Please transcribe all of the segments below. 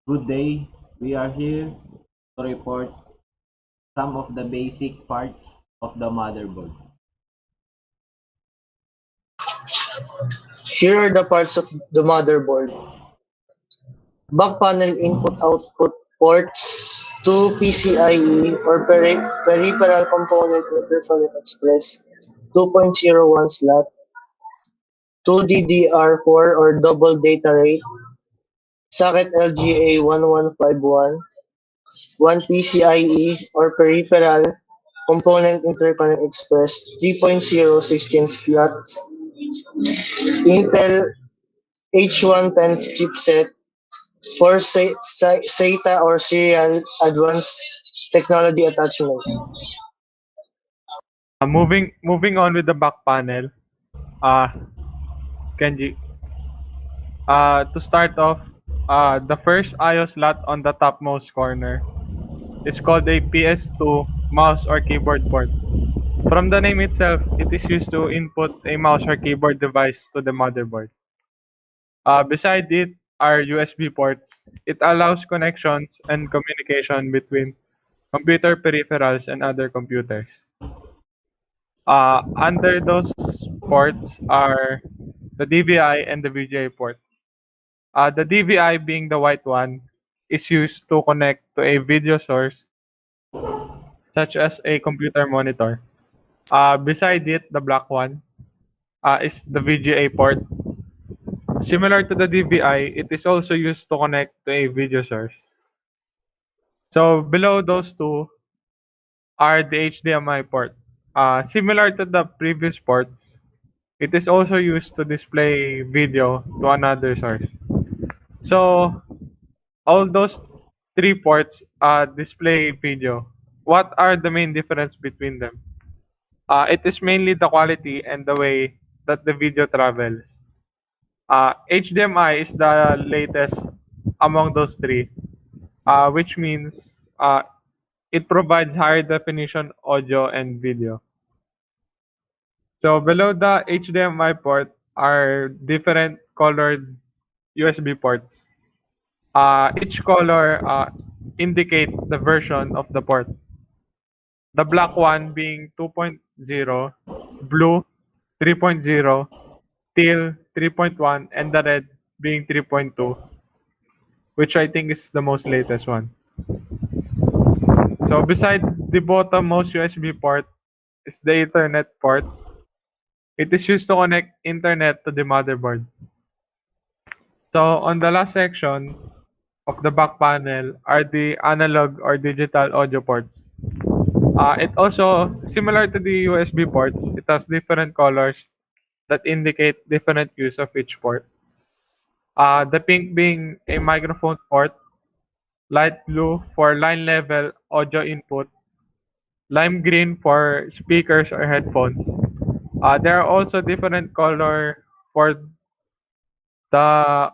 Good day. We are here to report some of the basic parts of the motherboard. Here are the parts of the motherboard. Back panel input-output ports, two PCIe or peripheral component interconnect express 2.01 slot, two DDR4 or double data rate, socket LGA 1151, one PCIe or peripheral component interconnect express 3.0 16 slots, Intel H110 chipset for SATA or Serial Advanced Technology Attachment. Moving on with the back panel, uh, Kenji. To start off, the first I/O slot on the topmost corner is called a PS2 mouse or keyboard port. From the name itself, it is used to input a mouse or keyboard device to the motherboard. Beside it are USB ports. It allows connections and communication between computer peripherals and other computers. Under those ports are the DVI and the VGA port. The DVI, being the white one, is used to connect to a video source such as a computer monitor. Beside it, the black one, is the VGA port. Similar to the DVI, it is also used to connect to a video source. So below those two are the HDMI port. Similar to the previous ports, it is also used to display video to another source. So all those three ports display video. What are the main difference between them? It is mainly the quality and the way that the video travels. HDMI is the latest among those three, which means it provides higher definition audio and video. So below the HDMI port are different colored USB ports. Each color indicate the version of the port. The black one being 2.0, blue 3.0, teal 3.1, and the red being 3.2, which I think is the most latest one. So beside the bottommost USB port is the Ethernet port. It is used to connect internet to the motherboard. So on the last section of the back panel are the analog or digital audio ports. It also, similar to the USB ports, it has different colors that indicate different use of each port. The pink being a microphone port, light blue for line level audio input, lime green for speakers or headphones. There are also different color for the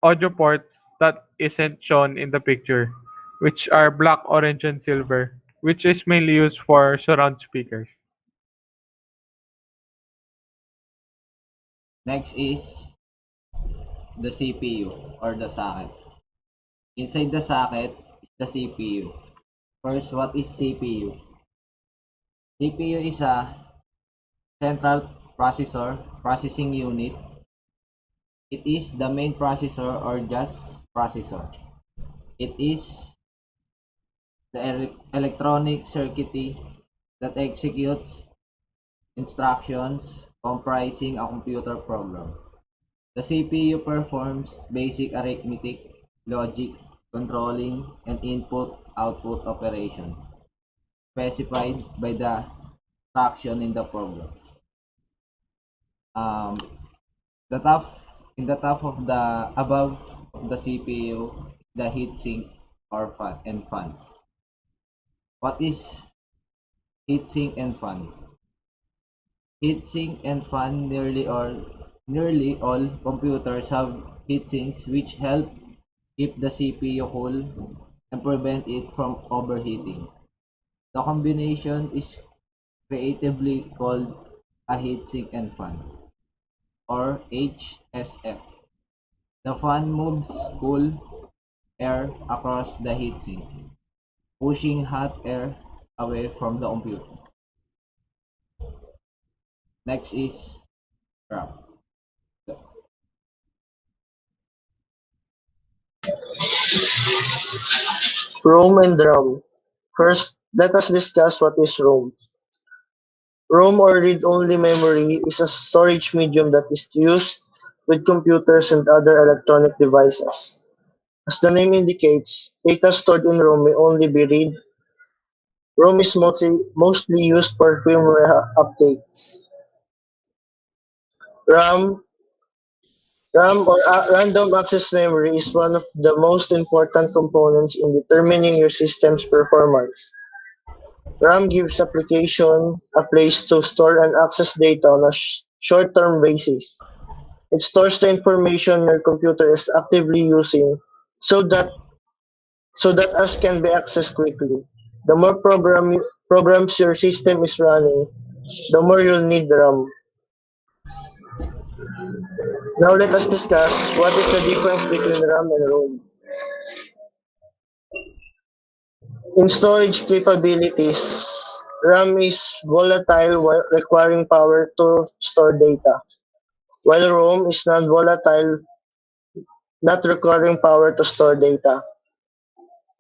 audio ports that isn't shown in the picture, which are black, orange, and silver, which is mainly used for surround speakers. Next is the CPU or the socket. Inside the socket is the CPU. First, what is CPU? CPU is a central processing unit. It is the main processor or just processor. It is the electronic circuitry that executes instructions comprising a computer program. The CPU performs basic arithmetic, logic, controlling, and input-output operations specified by the instruction in the program. Um, the top in the top of the above of the CPU, the heatsink or fan. What is heatsink and fan? Heatsink and fan nearly all computers have heatsinks which help keep the CPU cool and prevent it from overheating. The combination is creatively called a heatsink and fan, or HSF. The fan moves cool air across the heatsink, pushing hot air away from the computer. Next is RAM. ROM and RAM. First, let us discuss what is ROM. ROM or read-only memory is a storage medium that is used with computers and other electronic devices. As the name indicates, data stored in ROM may only be read. ROM is mostly used for firmware updates. RAM, RAM or random access memory is one of the most important components in determining your system's performance. RAM gives application a place to store and access data on a short-term basis. It stores the information your computer is actively using so that as can be accessed quickly. The more programs your system is running, the more you'll need RAM. Now let us discuss what is the difference between RAM and ROM. In storage capabilities, RAM is volatile while requiring power to store data, while ROM is non-volatile, not requiring power to store data.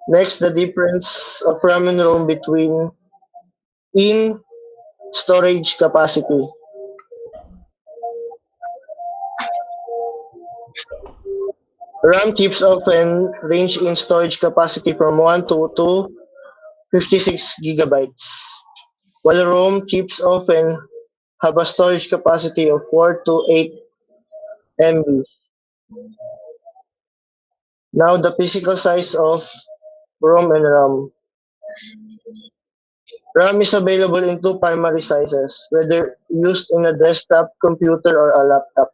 Next, the difference of RAM and ROM between in storage capacity. RAM chips often range in storage capacity from 1 to 56 gigabytes, while ROM chips often have a storage capacity of 4 to 8 MB. Now the physical size of ROM and RAM. RAM is available in two primary sizes, whether used in a desktop computer or a laptop.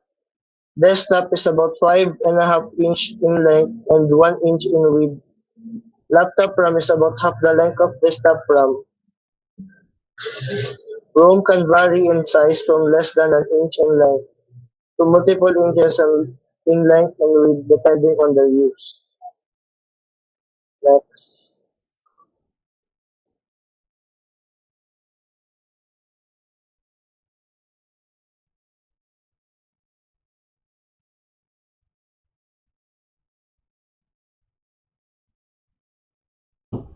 Desktop is about 5.5 inch in length and 1 inch in width. Laptop RAM is about half the length of desktop RAM. ROM can vary in size from less than an inch in length to multiple inches in length and width depending on their use. Next.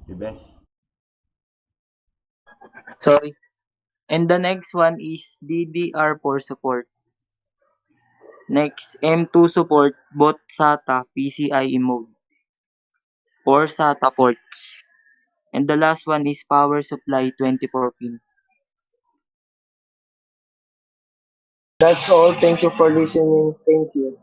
The best. Sorry. And the next one is DDR4 support. Next, M2 support both SATA PCIe mode or SATA ports. And the last one is power supply 24 pin. That's all. Thank you for listening. Thank you.